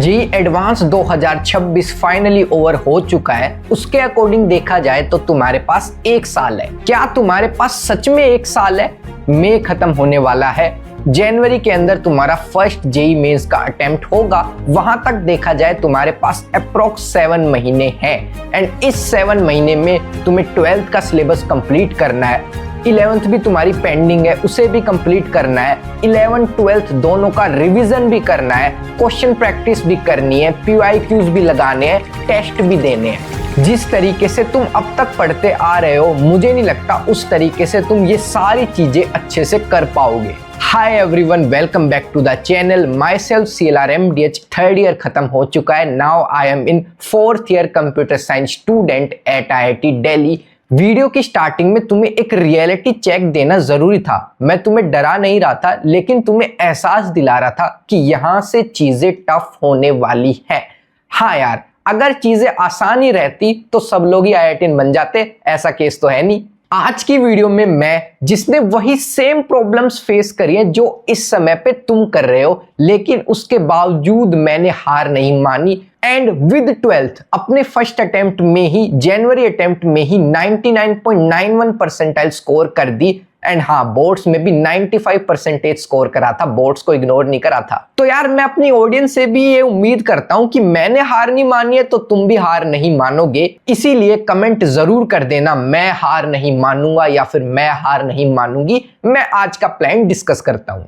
जी advance 2026 finally over हो चुका है। उसके अकॉर्डिंग देखा जाए तो तुम्हारे पास 1 साल है। क्या तुम्हारे पास सच में 1 साल है? मई खत्म होने वाला है, जनवरी के अंदर तुम्हारा फर्स्ट जेई मेंस का अटेम्प्ट होगा। वहां तक देखा जाए तुम्हारे पास अप्रोक्स 7 महीने हैं एंड इस 7 महीने में तुम्हें 12th का सिलेबस कंप्लीट करना है। 11th भी तुम्हारी पेंडिंग है, उसे भी कंप्लीट करना है। 11th 12th दोनों का रिवीजन भी करना है, क्वेश्चन प्रैक्टिस भी करनी है, PYQs भी लगाने हैं, टेस्ट भी देने हैं। जिस तरीके से तुम अब तक पढ़ते आ रहे हो, मुझे नहीं लगता उस तरीके से तुम ये सारी चीजें अच्छे से कर पाओगे। Hi everyone, welcome back to the channel. माई सेल्फ CLRMDH 3rd ईयर खत्म हो चुका है। Now I am in 4th year computer science student at IIT Delhi. Video की स्टार्टिंग में तुम्हें एक रियलिटी चेक देना जरूरी था। मैं तुम्हें डरा नहीं रहा था, लेकिन तुम्हें एहसास दिला रहा था कि यहाँ से चीजें टफ होने वाली हैं। हाँ यार, अगर चीजें आसान ही रहती तो सब लोग ही IITian बन जाते, ऐसा केस तो है नहीं। आज की वीडियो में मैं, जिसने वही सेम प्रॉब्लम्स फेस करी है जो इस समय पे तुम कर रहे हो, लेकिन उसके बावजूद मैंने हार नहीं मानी एंड विद 12th अपने फर्स्ट अटेम्प्ट में ही, जनवरी अटेम्प्ट में ही 99.91 परसेंटाइल स्कोर कर दी। एंड हाँ, बोर्ड्स में भी 95% स्कोर करा था, बोर्ड्स को इग्नोर नहीं करा था। तो यार, मैं अपनी ऑडियंस से भी ये उम्मीद करता हूं कि मैंने हार नहीं मानी है तो तुम भी हार नहीं मानोगे। इसीलिए कमेंट जरूर कर देना, मैं हार नहीं मानूंगा या फिर मैं हार नहीं मानूंगी। मैं आज का प्लान डिस्कस करता हूं।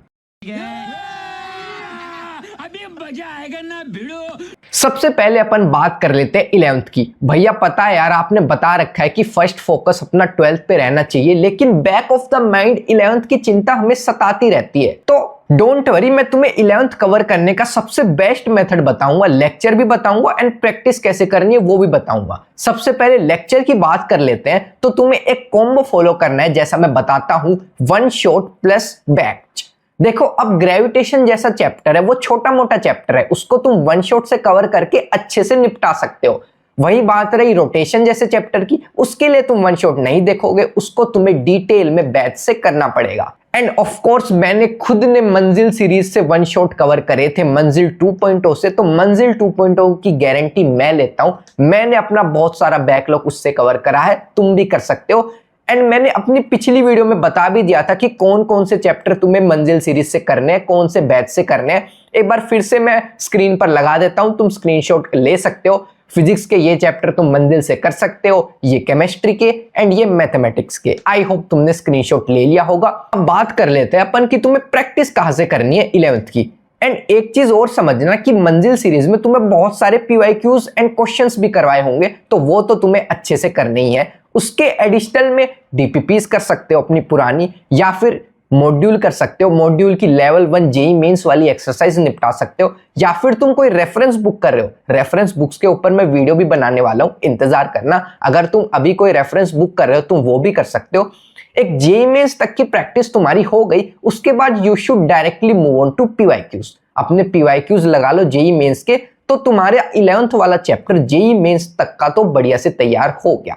मजा आएगा ना भिड़ो। सबसे पहले अपन बात कर लेते हैं 11th की। भैया पता है यार, आपने बता रखा है कि फर्स्ट फोकस अपना 12th पे रहना चाहिए, लेकिन back of the mind 11th की चिंता हमें सताती रहती है। तो डोंट वरी, मैं तुम्हें 11th कवर करने का सबसे बेस्ट मेथड बताऊंगा, लेक्चर भी बताऊंगा एंड प्रैक्टिस कैसे करनी है वो भी बताऊंगा। सबसे पहले लेक्चर की बात कर लेते हैं। तो तुम्हें एक कॉम्बो फॉलो करना है, जैसा मैं बताता हूं, 1 शॉट प्लस बैच। देखो, अब ग्रेविटेशन जैसा चैप्टर है, वो छोटा मोटा चैप्टर है, उसको तुम 1 शॉट से कवर करके अच्छे से निपटा सकते हो। वही बात रही रोटेशन जैसे चैप्टर की, उसके लिए तुम 1 शॉट नहीं देखोगे, उसको तुम्हें डिटेल में बैच से करना पड़ेगा। एंड ऑफ कोर्स मैंने खुद ने मंजिल सीरीज से 1 शॉट कवर करे थे, मंजिल 2.0 से। तो मंजिल 2.0 की गारंटी मैं लेता हूं, मैंने अपना बहुत सारा बैकलॉग उससे कवर करा है, तुम भी कर सकते हो। एंड मैंने अपनी पिछली वीडियो में बता भी दिया था कि कौन कौन से चैप्टर तुम्हें मंजिल सीरीज से करने हैं, कौन से बैच से करने हैं। एक बार फिर से मैं स्क्रीन पर लगा देता हूं, तुम स्क्रीनशॉट ले सकते हो। फिजिक्स के ये चैप्टर तुम मंजिल से कर सकते हो, ये केमिस्ट्री के एंड ये मैथमेटिक्स के। आई होप तुमने स्क्रीनशॉट ले लिया होगा। अब बात कर लेते हैं अपन कि तुम्हें प्रैक्टिस कहां से करनी है 11th की। एंड एक चीज और समझना कि मंजिल सीरीज में तुम्हें बहुत सारे PYQs एंड क्वेश्चंस भी करवाए होंगे, तो वो तो तुम्हें अच्छे से करने ही है। उसके एडिशनल में DPPs कर सकते हो अपनी पुरानी, या फिर मॉड्यूल कर सकते हो, मॉड्यूल की लेवल 1 जेई मेंस वाली एक्सरसाइज निपटा सकते हो, या फिर तुम कोई रेफरेंस बुक कर रहे हो, रेफरेंस बुक्स के ऊपर मैं वीडियो भी बनाने वाला हूं, इंतजार करना। अगर तुम अभी कोई रेफरेंस बुक कर रहे हो तुम वो भी कर सकते हो। एक जेई मेंस तक की प्रैक्टिस तुम्हारी हो गई, उसके बाद you should directly move on to PYQs। अपने PYQs लगा लो जेई मेंस के, तो तुम्हारे 11th वाला चैप्टर जेई मेंस तक का तो बढ़िया से तैयार हो गया।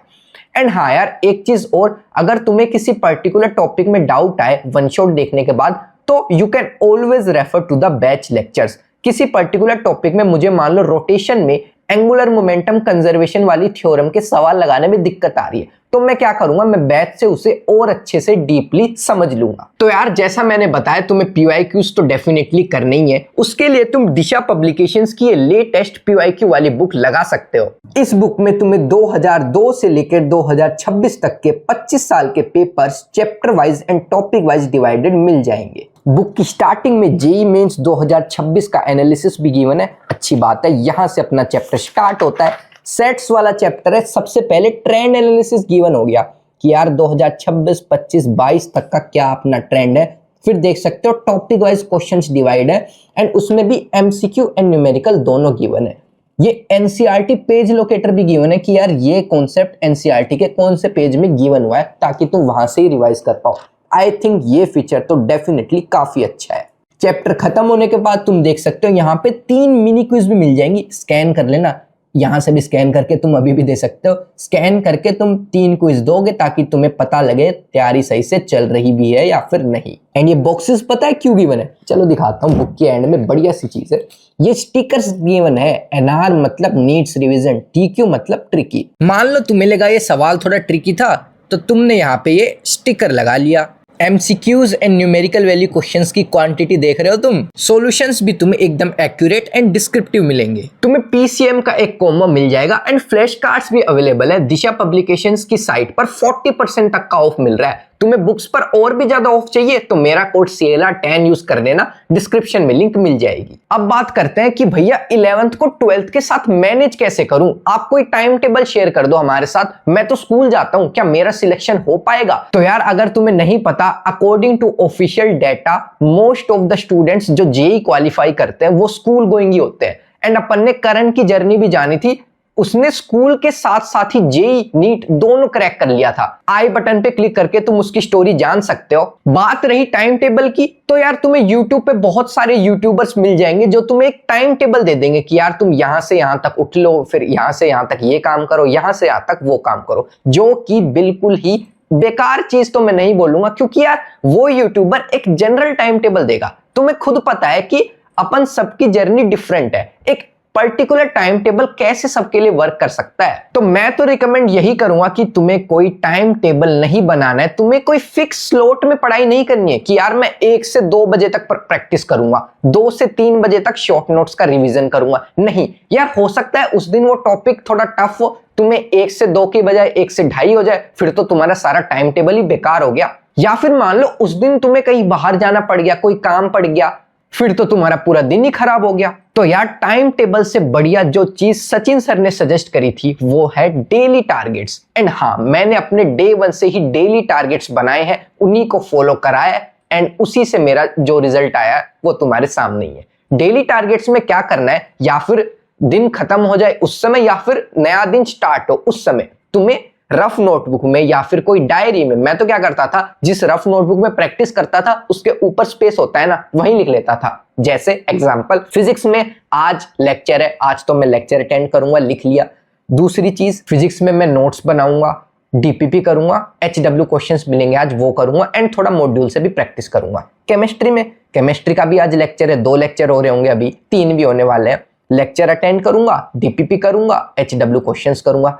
एंड हाँ यार, एक चीज और, अगर तुम्हें किसी पर्टिकुलर टॉपिक में डाउट आए 1 शॉट देखने के बाद, तो you can always refer to the batch lectures. किसी पर्टिकुलर टॉपिक में मुझे मान लो रोटेशन में एंगुलर मोमेंटम कंजर्वेशन वाली थ्योरम के सवाल लगाने में दिक्कत आ रही है, तो मैं क्या करूंगा, मैं बैच से उसे और अच्छे से डीपली समझ लूंगा। तो यार, जैसा मैंने बताया, तुम्हें PYQs तो डेफिनेटली करनी ही है। उसके लिए तुम दिशा पब्लिकेशंस की ये लेटेस्ट PYQ वाली बुक लगा सकते हो। इस बुक में तुम्हें 2002 से लेकर 2026 तक के 25 साल के papers chapter wise and topic wise divided मिल जाएंगे। बुक की स्टार्टिंग में जेई मेंस 2026 का एनालिसिस भी गिवन है, अच्छी बात है। यहां से अपना चैप्टर स्टार्ट होता है। सेट्स वाला चैप्टर है, सबसे पहले ट्रेंड एनालिसिस गिवन हो गया कि यार 2026, 25, 22 तक का क्या अपना ट्रेंड है। फिर देख सकते हो टॉपिक वाइज क्वेश्चंस डिवाइड है एंड उसमें भी MCQ एंड न्यूमेरिकल दोनों गिवन है। ये NCERT पेज लोकेटर भी गिवन है कि यार ये कॉन्सेप्ट NCERT के कौन से पेज में गिवन हुआ है, ताकि तुम वहां से ही रिवाइज कर पाओ। आई थिंक ये फीचर तो डेफिनेटली काफी अच्छा है। चैप्टर खत्म होने के बाद तुम देख सकते हो यहाँ पे 3 मिनी क्विज भी मिल जाएंगी, स्कैन कर लेना। यहाँ से भी स्कैन करके तुम अभी भी दे सकते हो। स्कैन करके तुम 3 क्विज दोगे ताकि तुम्हें पता लगे तैयारी सही से चल रही भी है या फिर नहीं। एंड ये बॉक्सेस पता है क्यों गिवन है, चलो दिखाता हूँ। बुक के एंड में बढ़िया सी चीज है, ये स्टिकर्स गिवन है। एनआर मतलब नीड्स रिवीजन, टीक्यू मतलब ट्रिकी। मान लो तुम्हें लगा ये सवाल थोड़ा ट्रिकी था तो तुमने यहाँ पे ये स्टिकर लगा लिया। MCQs and numerical value questions की क्वांटिटी देख रहे हो तुम, सॉल्यूशंस भी तुम्हें एकदम एक्यूरेट एंड डिस्क्रिप्टिव मिलेंगे। तुम्हें PCM का एक कॉम्बो मिल जाएगा एंड फ्लैश कार्ड्स भी अवेलेबल है। दिशा पब्लिकेशंस की साइट पर 40% तक का ऑफ मिल रहा है। तुम्हें बुक्स पर और भी ज्यादा ऑफ चाहिए तो मेरा कोड CLR10 यूज कर लेना, डिस्क्रिप्शन में लिंक मिल जाएगी। अब बात करते हैं कि भैया 11th को 12th के साथ मैनेज कैसे करूं। आप कोई टाइम टेबल शेयर कर दो हमारे साथ, मैं तो स्कूल जाता हूं, क्या मेरा सिलेक्शन हो पाएगा? तो यार अगर तुम्हें नहीं पता, according to official data most of the students जो जेई क्वालिफाई करते हैं वो स्कूल गोइंग ही होते हैं। एंड अपन ने करण की जर्नी भी जानी थी, उसने स्कूल के साथ साथ ही जेई नीट दोनों क्रैक कर लिया था। आई बटन पे क्लिक करके तुम उसकी स्टोरी जान सकते हो। बात रही टाइम टेबल की, तो यार तुम्हें यूट्यूब पे बहुत सारे यूट्यूबर्स मिल जाएंगे जो तुम्हें एक टाइम टेबल दे देंगे कि यार तुम यहां से यहां तक उठ लो, फिर यहां से यहां तक ये काम करो, यहां से यहां तक वो काम करो, जो कि बिल्कुल ही बेकार चीज तो मैं नहीं बोलूंगा, क्योंकि यार वो यूट्यूबर एक जनरल टाइम टेबल देगा। तुम्हें खुद पता है कि अपन सबकी जर्नी डिफरेंट है, एक पर्टिकुलर टाइम टेबल कैसे सबके लिए वर्क कर सकता है। तो मैं तो रिकमेंड यही करूंगा कि तुम्हें कोई टाइम टेबल नहीं बनाना है, तुम्हें कोई फिक्स स्लॉट में पढ़ाई नहीं करनी है कि यार मैं 1 से 2 बजे तक प्रैक्टिस करूंगा, 2 से 3 बजे तक शॉर्ट नोट्स का रिवीजन करूंगा। नहीं यार, हो सकता है उस दिन वो टॉपिक थोड़ा टफ हो, तुम्हें 1 से 2 की बजाय 1 से 2.5 हो जाए, फिर तो तुम्हारा सारा टाइम टेबल ही बेकार हो गया। या फिर मान लो उस दिन तुम्हें कहीं बाहर जाना पड़ गया, कोई काम पड़ गया, फिर तो तुम्हारा पूरा दिन ही खराब हो गया। तो यार टाइम टेबल से बढ़िया जो चीज सचिन सर ने सजेस्ट करी थी वो है डेली टारगेट्स। एंड हाँ, मैंने अपने डे 1 से ही डेली टारगेट्स बनाए हैं, उन्हीं को फॉलो करा है एंड उसी से मेरा जो रिजल्ट आया वो तुम्हारे सामने ही है। डेली टारगेट्स में क्या करना है, या फिर दिन खत्म हो जाए उस समय या फिर नया दिन स्टार्ट हो उस समय तुम्हें रफ नोटबुक में या फिर कोई डायरी में, मैं तो क्या करता था, जिस रफ नोटबुक में प्रैक्टिस करता था उसके ऊपर स्पेस होता है ना, वहीं लिख लेता था। जैसे एग्जांपल फिजिक्स में आज लेक्चर है, आज तो मैं लेक्चर अटेंड करूंगा, लिख लिया। दूसरी चीज, फिजिक्स में मैं नोट्स बनाऊंगा, DPP करूंगा, HW क्वेश्चंस मिलेंगे आज वो करूंगा एंड थोड़ा मॉड्यूल से भी प्रैक्टिस करूंगा। केमिस्ट्री में, केमिस्ट्री का भी आज लेक्चर है, 2 लेक्चर हो रहे होंगे, अभी 3 भी होने वाले हैं। लेक्चर अटेंड करूंगा, DPP करूंगा, HW क्वेश्चंस करूंगा।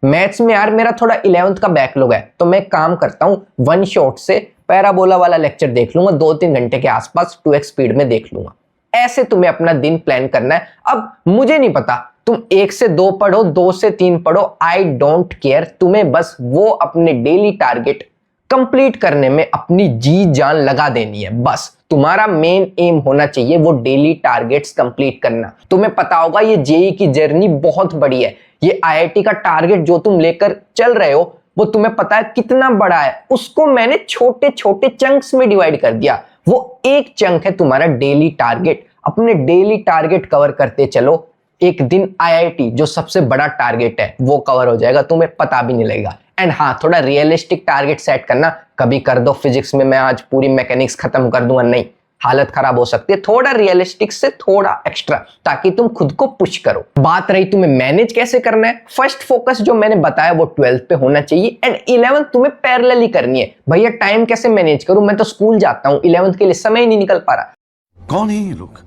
मैथ्स में यार मेरा थोड़ा 11th का बैकलॉग है, तो मैं काम करता हूँ 1 शॉट से पैराबोला वाला लेक्चर देख लूंगा, 2-3 घंटे के आसपास 2x स्पीड में देख लूंगा। ऐसे तुम्हें अपना दिन प्लान करना है। अब मुझे नहीं पता तुम 1 से 2 पढ़ो, 2 से 3 पढ़ो, आई डोंट केयर, तुम्हें बस वो अपने डेली टारगेट कंप्लीट करने में अपनी जी जान लगा देनी है। बस तुम्हारा मेन एम होना चाहिए वो डेली टारगेट्स कंप्लीट करना। तुम्हें पता होगा ये जेई की जर्नी बहुत बड़ी है, ये IIT का टारगेट जो तुम लेकर चल रहे हो वो तुम्हें पता है कितना बड़ा है, उसको मैंने छोटे छोटे चंक्स में डिवाइड कर दिया। वो एक चंक है तुम्हारा डेली टारगेट। अपने डेली टारगेट कवर करते चलो, एक दिन IIT जो सबसे बड़ा टारगेट है वो कवर हो जाएगा, तुम्हें पता भी नहीं लगेगा। एंड हाँ, थोड़ा रियलिस्टिक टारगेट सेट करना, कभी कर दो फिजिक्स में मैं आज पूरी मैकेनिक्स खत्म कर दूंगा, नहीं, हालत खराब हो सकती है। थोड़ा रियलिस्टिक से थोड़ा एक्स्ट्रा, ताकि तुम खुद को पुश करो। बात रही तुम्हें मैनेज कैसे करना है, फर्स्ट फोकस जो मैंने बताया वो 12th पे होना चाहिए एंड 11th तुम्हें पैरेलली करनी है। भैया टाइम कैसे मैनेज करूं, मैं तो स्कूल जाता हूं, 11th के लिए समय ही नहीं निकल पा रहा। कौन है ये लोग,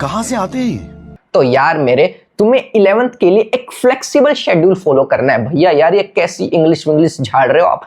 कहां से आते हैं? तो यार मेरे, तुम्हें 11th के लिए एक फ्लेक्सिबल शेड्यूल फॉलो करना है। भैया यार ये कैसी इंग्लिश विंग्लिश झाड़ रहे हो आप।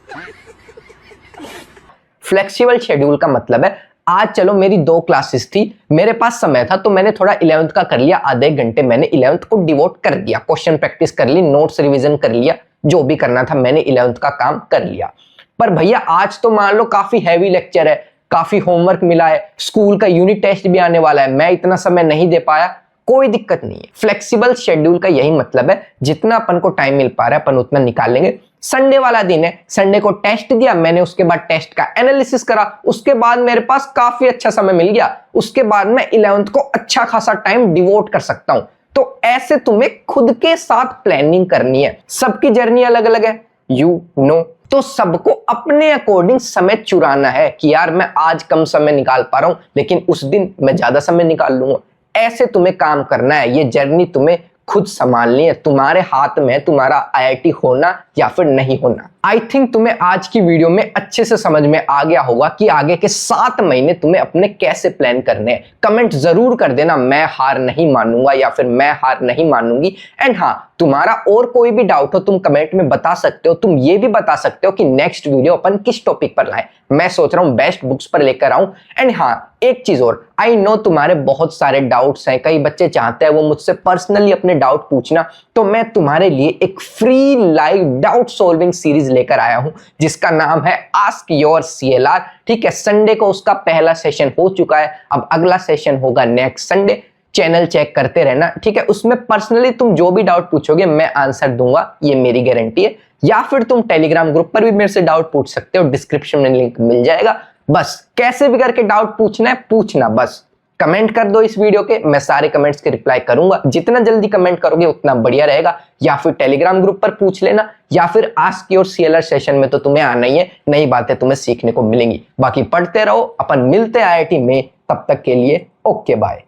फ्लेक्सिबल शेड्यूल का मतलब है, आज चलो मेरी 2 क्लासेस थी, मेरे पास समय था तो मैंने थोड़ा 11th का कर लिया, आधे 1 घंटे मैंने 11th को डिवोट कर दिया, क्वेश्चन प्रैक्टिस कर ली, नोट्स रिवीजन कर लिया, जो भी करना था मैंने 11th का काम कर लिया। पर भैया आज तो मान लो काफी हैवी लेक्चर है, काफी होमवर्क मिला है, स्कूल का यूनिट टेस्ट भी आने वाला है, मैं इतना समय नहीं दे पाया, कोई दिक्कत नहीं है। फ्लेक्सिबल शेड्यूल का यही मतलब है, जितना अपन को टाइम मिल पा रहा है अपन उतना निकाल लेंगे। संडे वाला दिन है, संडे को टेस्ट दिया मैंने, उसके बाद टेस्ट का एनालिसिस करा, उसके बाद मेरे पास काफी अच्छा समय मिल गया, उसके बाद मैं 11th को अच्छा खासा टाइम डिवोट कर सकता हूं। तो ऐसे तुम्हें खुद के साथ प्लानिंग करनी है। सबकी जर्नी अलग अलग है, यू नो, तो सबको अपने अकॉर्डिंग समय चुराना है कि यार मैं आज कम समय निकाल पा रहा हूं लेकिन उस दिन मैं ज्यादा समय निकाल लूंगा। ऐसे तुम्हें काम करना है, ये जर्नी तुम्हें खुद संभालनी है, तुम्हारे हाथ में तुम्हारा आईआईटी होना या फिर नहीं होना। आई थिंक तुम्हें आज की वीडियो में अच्छे से समझ में आ गया होगा कि आगे के 7 महीने तुम्हें अपने कैसे प्लान करने हैं। कमेंट जरूर कर देना मैं हार नहीं मानूंगा या फिर मैं हार नहीं मानूंगी। एंड हाँ, तुम्हारा और कोई भी डाउट हो तुम कमेंट में बता सकते हो। तुम ये भी बता सकते हो कि नेक्स्ट वीडियो अपन किस टॉपिक पर लाएं। मैं सोच रहा हूं बेस्ट बुक्स पर लेकर आऊं। एंड हाँ, एक चीज और, आई नो तुम्हारे बहुत सारे डाउट्स हैं, कई बच्चे चाहते हैं वो मुझसे पर्सनली अपने डाउट पूछना, तो मैं तुम्हारे लिए एक free live doubt solving series लेकर आया हूं जिसका नाम है आस्क योर सीएलआर। ठीक है, संडे को उसका पहला सेशन हो चुका है, अब अगला सेशन होगा नेक्स्ट संडे। चैनल चेक करते रहना, ठीक है। उसमें पर्सनली तुम जो भी डाउट पूछोगे मैं आंसर दूंगा, ये मेरी गारंटी है। या फिर तुम टेलीग्राम ग्रुप पर भी मेरे से डाउट पूछ सकते हो, डिस्क्रिप्शन में लिंक मिल जाएगा। बस कैसे भी करके डाउट पूछना है पूछना, बस कमेंट कर दो इस वीडियो के, मैं सारे कमेंट्स के रिप्लाई करूंगा। जितना जल्दी कमेंट करोगे उतना बढ़िया रहेगा। या फिर टेलीग्राम ग्रुप पर पूछ लेना, या फिर आस्क योर सीएलआर सेशन में तो तुम्हें आना ही है, नई बातें तुम्हें सीखने को मिलेंगी। बाकी पढ़ते रहो, अपन मिलते हैं आईआईटी में, तब तक के लिए ओके बाय।